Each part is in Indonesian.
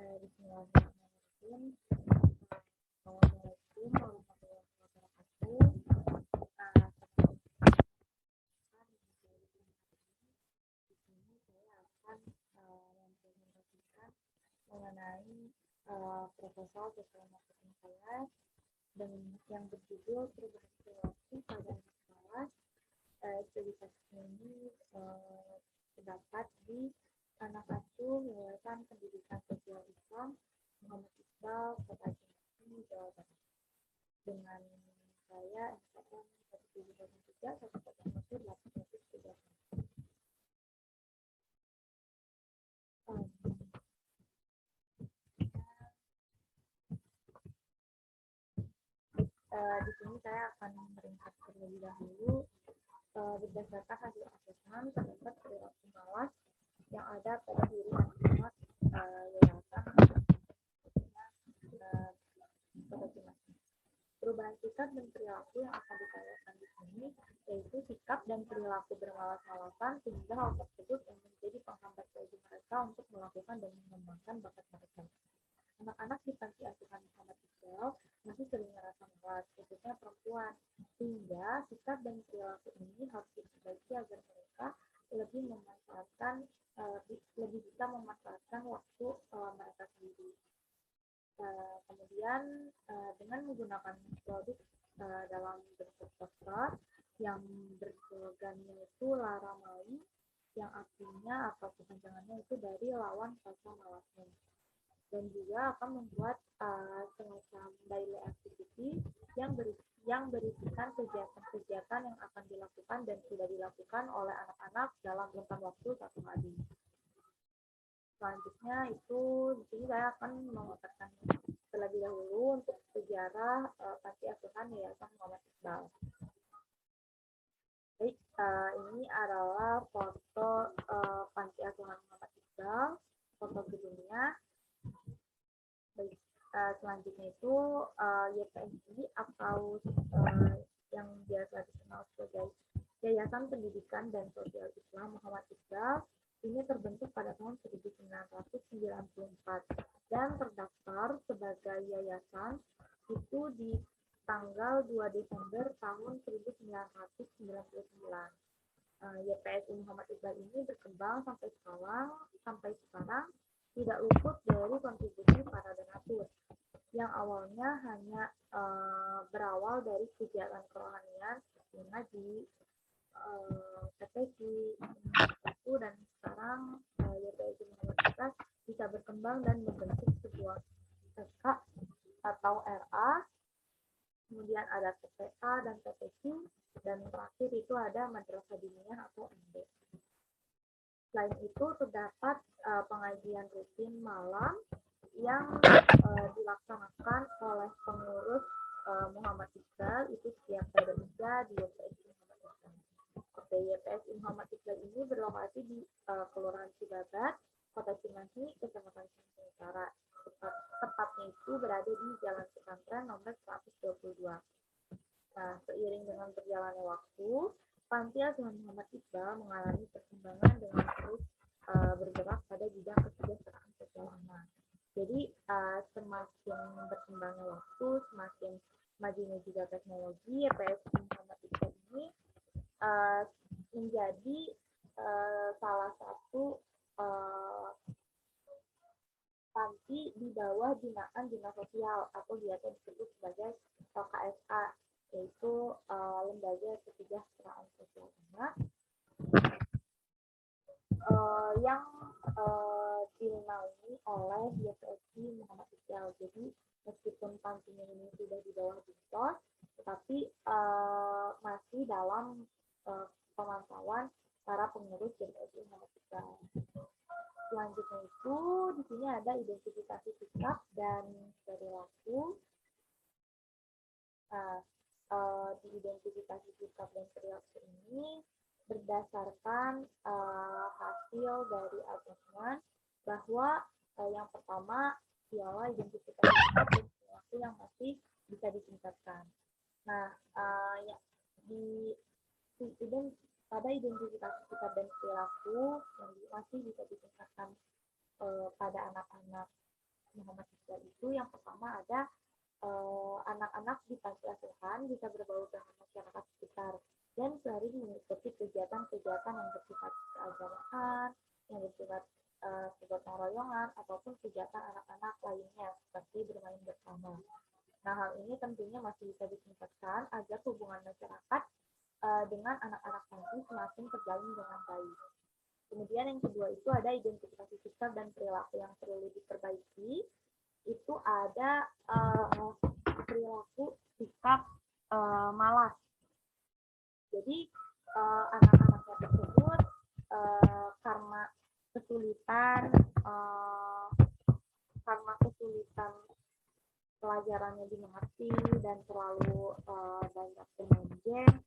Bismillahirrahmanirrahim. Assalamualaikum warahmatullahi wabarakatuh. Di sini saya akan mempresentasikan mengenai proposal sosial marketing saya dengan yang berjudul perubahan perilaku pada anak kelas. Studi kasus ini terdapat di anak asuh Yayasan Pendidikan Sosial Islam Muhammad Iqbal, Kota Cimahi, Jawa Barat. Dengan saya NPM 1703 1830. Di sini saya akan meringkas terlebih dahulu berdasarkan hasil asesmen terdapat perilaku malas yang ada pada diri anak-anak yayasan Kota Cimahi. Perubahan sikap dan perilaku yang akan ditawarkan di sini yaitu sikap dan perilaku bermalas-malasan sehingga hal tersebut yang menjadi penghambat bagi mereka untuk melakukan dan mengembangkan bakat mereka. Anak-anak di panti asuhan Muhammad Iqbal masih sering merasa malas, khususnya perempuan, sehingga sikap dan perilaku ini harus diperbaiki agar mereka lebih bisa memanfaatkan waktu mereka sendiri. Kemudian dengan menggunakan produk dalam bentuk poster yang berslogannya itu Lara Mali, yang artinya atau kepanjangannya itu dari lawan rasa malasnya. Dan juga akan membuat semacam daily activity yang berisikan kegiatan-kegiatan yang akan dilakukan dan sudah dilakukan oleh anak-anak dalam rentang waktu 1 hari. Selanjutnya itu di sini saya akan mengatakan terlebih dahulu untuk sejarah panti asuhan Yayasan Muhammad Iqbal. Baik, ini adalah foto panti asuhan Muhammad Iqbal, foto gedungnya. Baik, selanjutnya itu YPSI atau yang biasa dikenal sebagai Yayasan Pendidikan dan Sosial Islam Muhammad Iqbal ini terbentuk pada tahun 1994 dan terdaftar sebagai yayasan itu di tanggal 2 Desember tahun 1999. YPSI Muhammad Iqbal ini berkembang sampai sekarang tidak luput dari kontribusi para donatur yang awalnya hanya berawal dari kegiatan kerohanian seperti ngaji, TPQ, dan sekarang YPSI Muhammad Iqbal bisa berkembang dan membentuk sebuah SK atau RA, kemudian ada TPA dan TPQ, dan terakhir itu ada Madrasah Diniyah atau MD. Selain itu terdapat pengajian rutin malam yang dilaksanakan oleh pengurus Muhammad Iqbal itu setiap hari Rabu di YPSI Muhammad Iqbal. Oke, YPSI Muhammad Iqbal ini berlokasi di Kelurahan Cibabat, Kota Cimahi, Kecamatan Cimahi Utara. Tepatnya itu berada di Jalan Pesantren nomor 122. Nah, seiring dengan berjalannya waktu, Panti Asuhan Muhammad Iqbal mengalami perkembangan dengan terus bergerak pada bidang kesejahteraan sosial anak. Jadi semakin berkembangnya waktu, semakin majunya juga teknologi, YPSI Muhammad Iqbal ini menjadi salah satu panti di bawah binaan dinas sosial atau biasa disebut sebagai LKSA, yaitu Lembaga Kesejahteraan Sosial Anak yang dinaungi oleh YPSI Muhammad Iqbal. Jadi meskipun pantinya ini sudah di bawah Dinsos, tetapi masih dalam pemantauan para pengurus YPSI Muhammad Iqbal. Selanjutnya itu di sini ada identifikasi sikap dan perilaku. Di identifikasi sikap dan perilaku ini berdasarkan hasil dari asesmen bahwa yang pertama ialah identifikasi sikap dan perilaku yang masih bisa ditingkatkan. Nah, pada identifikasi sikap dan perilaku yang masih bisa ditingkatkan pada anak-anak Muhammad Iqbal itu yang pertama ada anak-anak di panti asuhan bisa berbaur dengan masyarakat sekitar dan sehari mengikuti kegiatan-kegiatan yang bersifat keagamaan, yang bersifat kegotong royongan ataupun kegiatan anak-anak lainnya seperti bermain bersama. Nah, hal ini tentunya masih bisa ditingkatkan agar hubungan masyarakat dengan anak-anak panti semakin terjalin dengan baik. Kemudian yang kedua itu ada identifikasi sikap dan perilaku yang perlu diperbaiki. Itu ada perilaku sikap malas. Jadi anak-anaknya tersebut karena kesulitan pelajarannya dimengerti dan terlalu banyak bermain game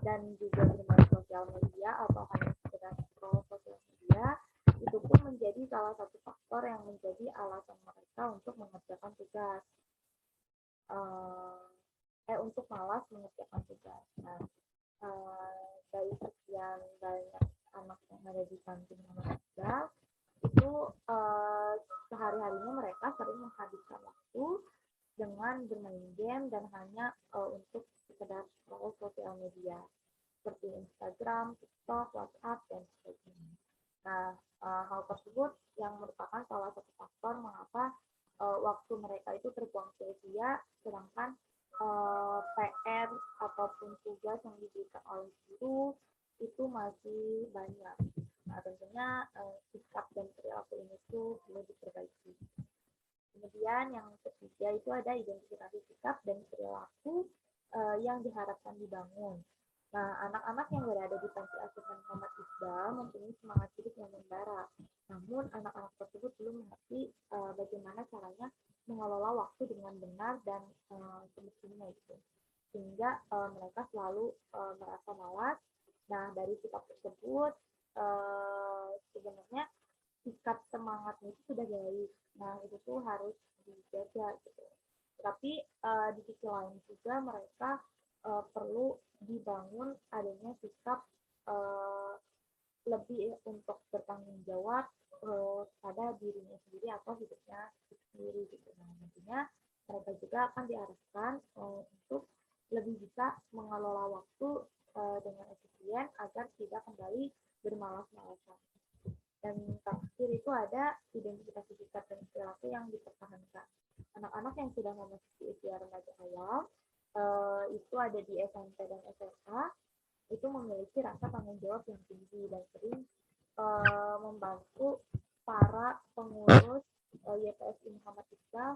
dan juga bermain sosial media atau hanya sekedar scroll sosial media, itu pun menjadi salah satu faktor yang menjadi alasan mereka untuk mengerjakan tugas untuk malas mengerjakan tugas. Nah, dari sekian banyak anak yang ada di panti Muhammad Iqbal itu sehari-harinya mereka sering menghabiskan waktu dengan bermain game dan hanya untuk sekedar scroll sosial media seperti Instagram, TikTok, WhatsApp, dan sebagainya. Nah, hal tersebut yang merupakan salah satu faktor mengapa waktu mereka itu terbuang sia-sia, sedangkan PR ataupun tugas yang diberikan oleh guru itu masih banyak. Nah, tentunya sikap dan perilaku ini tuh perlu diperbaiki. Kemudian yang ketiga itu ada identifikasi sikap dan perilaku yang diharapkan dibangun. Nah, anak-anak yang berada di panti asuhan Muhammad Iqbal mempunyai semangat hidup yang membara. Namun, anak-anak tersebut belum mengerti bagaimana caranya mengelola waktu dengan benar dan semestinya itu. Sehingga mereka selalu merasa malas. Nah, dari sikap tersebut, sebenarnya sikap semangatnya itu sudah baik. Nah, itu tuh harus dijaga gitu. Tapi di sisi lain juga mereka perlu dibangun adanya sikap lebih untuk bertanggung jawab pada dirinya sendiri atau hidupnya sendiri gitu. Nah, nantinya mereka juga akan diarahkan untuk lebih bisa mengelola waktu dengan efisien agar tidak kembali bermalas-malasan. Dan terakhir itu ada identifikasi sikap dan perilaku yang dipertahankan. Anak-anak yang sudah memasuki usia remaja awal itu ada di SMP dan SMA itu memiliki rasa tanggung jawab yang tinggi dan sering membantu para pengurus YPSI Muhammad Iqbal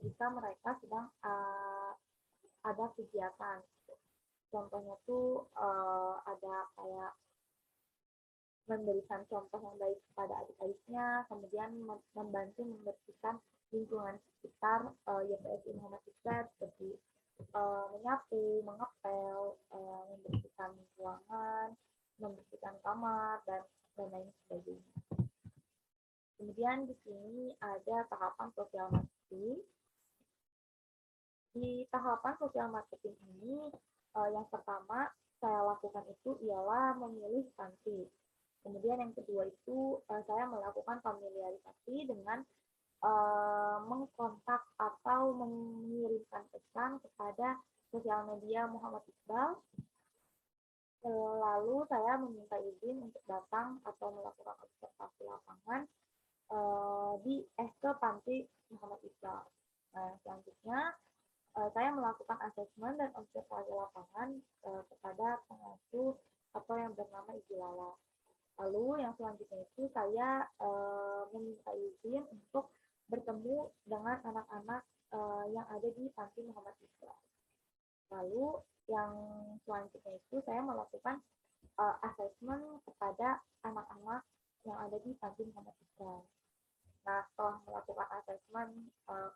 jika mereka sedang ada kegiatan. Contohnya tuh ada kayak memberikan contoh yang baik kepada adik-adiknya, kemudian membantu membersihkan lingkungan sekitar YPSI Muhammad Iqbal seperti menyapu, mengepel, membersihkan ruangan, membersihkan kamar, dan lain sebagainya. Kemudian di sini ada tahapan sosial marketing. Di tahapan sosial marketing ini, yang pertama saya lakukan itu ialah memilih panti. Kemudian yang kedua itu saya melakukan familiarisasi dengan mengkontak atau mengirimkan pesan kepada sosial media Muhammad Iqbal. Lalu saya meminta izin untuk datang atau melakukan observasi lapangan ke panti Muhammad Iqbal. Nah, selanjutnya saya melakukan asesmen dan observasi lapangan kepada pengasuh atau yang bernama Ibu Lala. Lalu yang selanjutnya itu saya meminta izin untuk bertemu dengan anak-anak yang ada di panti Muhammad Iqbal. Lalu yang selanjutnya itu saya melakukan asesmen kepada anak-anak yang ada di panti Muhammad Iqbal. Nah, setelah melakukan asesmen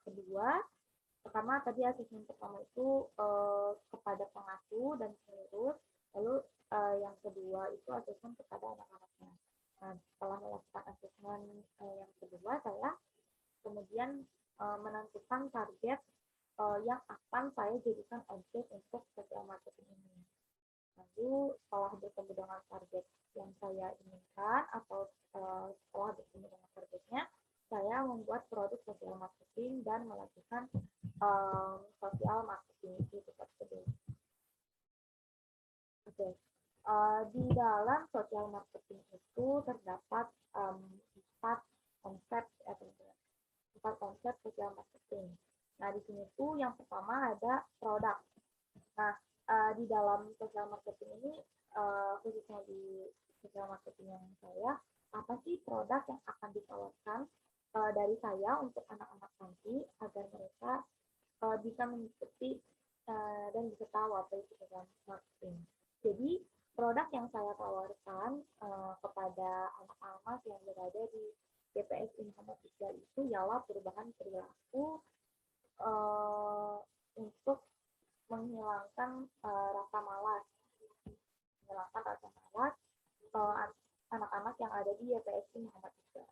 kedua, pertama tadi asesmen pertama itu kepada pengasuh dan pengurus, lalu yang kedua itu asesmen kepada anak-anaknya. Nah, setelah melakukan asesmen yang kedua, saya kemudian menentukan target yang akan saya jadikan objek untuk sosial marketing ini. Lalu setelah bertemu dengan target yang saya inginkan atau setelah bertemu dengan targetnya, saya membuat produk sosial marketing dan melakukan sosial marketing itu tersebut. Oke. Di dalam sosial marketing itu terdapat empat konsep sosial marketing. Nah, di sini tuh yang pertama ada produk. Nah, di dalam sosial marketing ini, khususnya di sosial marketing yang saya, apa sih produk yang akan ditawarkan dari saya untuk anak-anak nanti agar mereka bisa mengikuti dan bisa tahu apa itu sosial marketing. Jadi, produk yang saya tawarkan kepada anak-anak yang berada di GPSI Muhammad Iqbal itu ialah perubahan perilaku untuk menghilangkan rasa malas anak-anak yang ada di GPSI Muhammad Iqbal.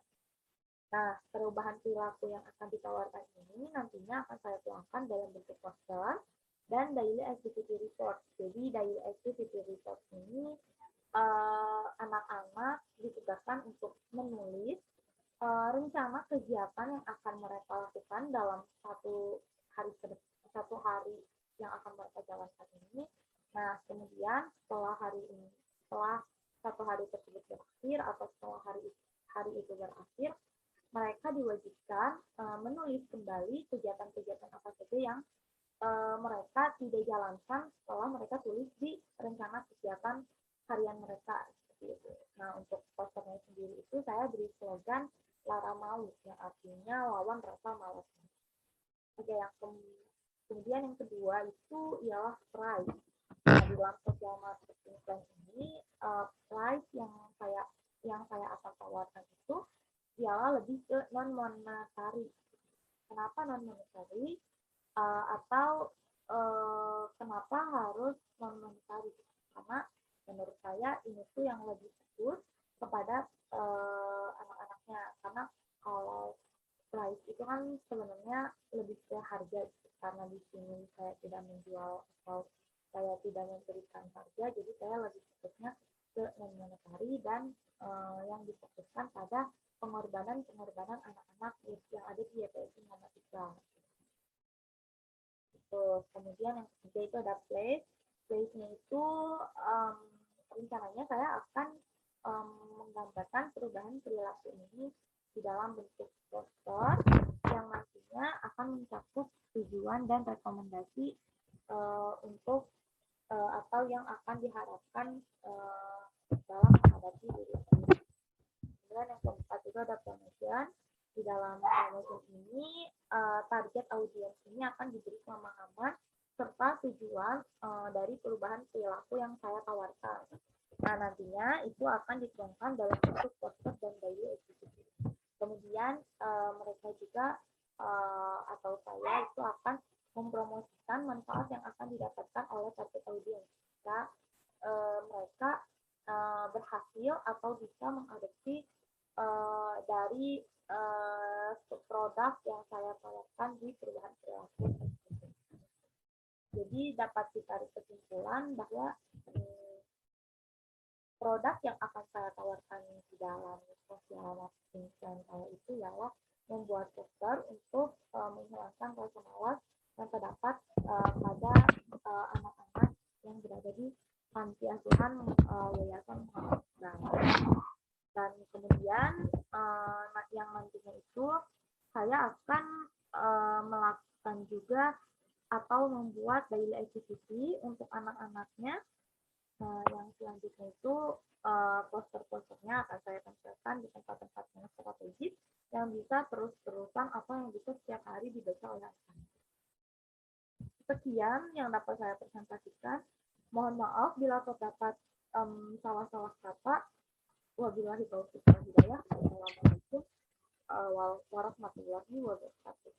Nah, perubahan perilaku yang akan ditawarkan ini nantinya akan saya tuangkan dalam bentuk poster dan daily activity report. Jadi daily activity report ini anak-anak ditugaskan untuk menulis rencana kegiatan yang akan mereka lakukan dalam satu hari yang akan mereka jalankan ini. Nah, kemudian setelah satu hari tersebut berakhir atau setelah hari itu berakhir, mereka diwajibkan menulis kembali kegiatan-kegiatan apa saja yang mereka tidak jalankan setelah mereka tulis di rencana kegiatan harian mereka seperti itu. Nah, untuk posternya sendiri itu saya beri slogan Lara Mau, yang artinya lawan rasa malas. Oke, kemudian yang kedua itu ialah price. Nah, di dalam social marketing plan ini price yang saya akan tawarkan itu ialah lebih ke non monetary. Kenapa non monetary? Atau kenapa harus non monetary? Karena menurut saya ini tuh yang lebih fokus kepada anak-anaknya. Karena kalau price itu kan sebenarnya lebih ke harga, karena di sini saya tidak menjual atau saya tidak memberikan harga, jadi saya lebih fokusnya ke non monetary dan yang difokuskan pada pengorbanan anak-anak yang ada di GPSI Muhammad Iqbal. Kemudian yang ketiga itu ada place-nya itu rencananya saya akan menggambarkan perubahan perilaku ini di dalam bentuk poster yang nantinya akan mencakup tujuan dan rekomendasi untuk atau yang akan diharapkan dalam menghadapi diri sendiri. Kemudian yang keempat itu ada promotion. Di dalam promotion ini target audiens ini akan diberi pemahaman serta tujuan dari perubahan perilaku yang saya tawarkan. Nah, nantinya itu akan dituangkan dalam bentuk poster dan daily activity. Kemudian mereka juga atau saya itu akan mempromosikan manfaat yang akan didapatkan oleh target audiens jika mereka berhasil atau bisa mengadopsi dari produk yang saya tawarkan di perubahan perilaku. Jadi dapat ditarik kesimpulan bahwa produk yang akan saya tawarkan di dalam sosial marketing plan saya itu ialah membuat poster untuk menghilangkan rasa malas yang terdapat pada anak-anak yang berada di panti asuhan Yayasan Muhammad Iqbal. Dan kemudian yang nantinya itu saya akan melakukan juga atau membuat daily activity untuk anak-anaknya. Yang selanjutnya itu poster-posternya akan saya tempelkan di tempat-tempat yang strategis yang bisa terus-terusan atau yang bisa setiap hari dibaca oleh anak-anak. Sekian yang dapat saya presentasikan. Mohon maaf bila terdapat salah-salah kata. Wabillahi taufiq wal hidayah. Wassalamualaikum warahmatullahi wabarakatuh.